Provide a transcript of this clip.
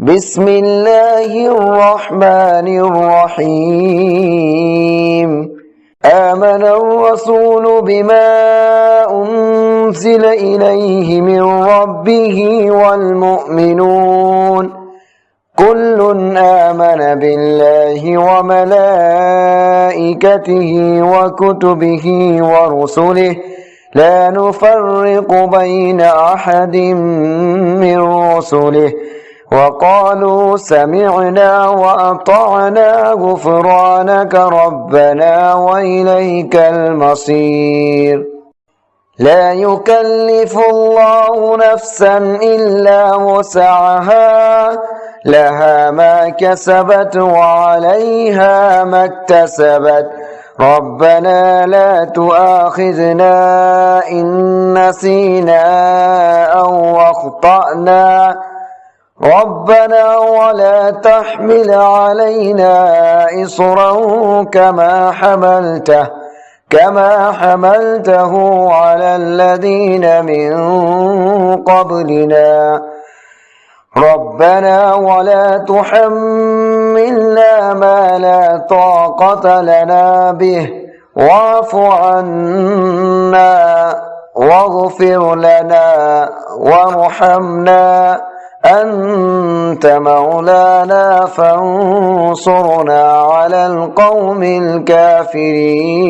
بسم الله الرحمن الرحيم. آمن الرسول بما أنزل إليه من ربه والمؤمنون كل آمن بالله وملائكته وكتبه ورسله لا نفرق بين أحد من رسله وقالوا سمعنا وأطعنا غفرانك ربنا وإليك المصير. لا يكلف الله نفسا إلا وسعها لها ما كسبت وعليها ما اكتسبت ربنا لا تؤاخذنا إن نسينا أو أخطأنا ربنا ولا تحمل علينا إصرا كما حملته على الذين من قبلنا ربنا ولا تحملنا ما لا طاقة لنا به واعف عنا واغفر لنا وارحمنا أنت مولانا فانصرنا على القوم الكافرين.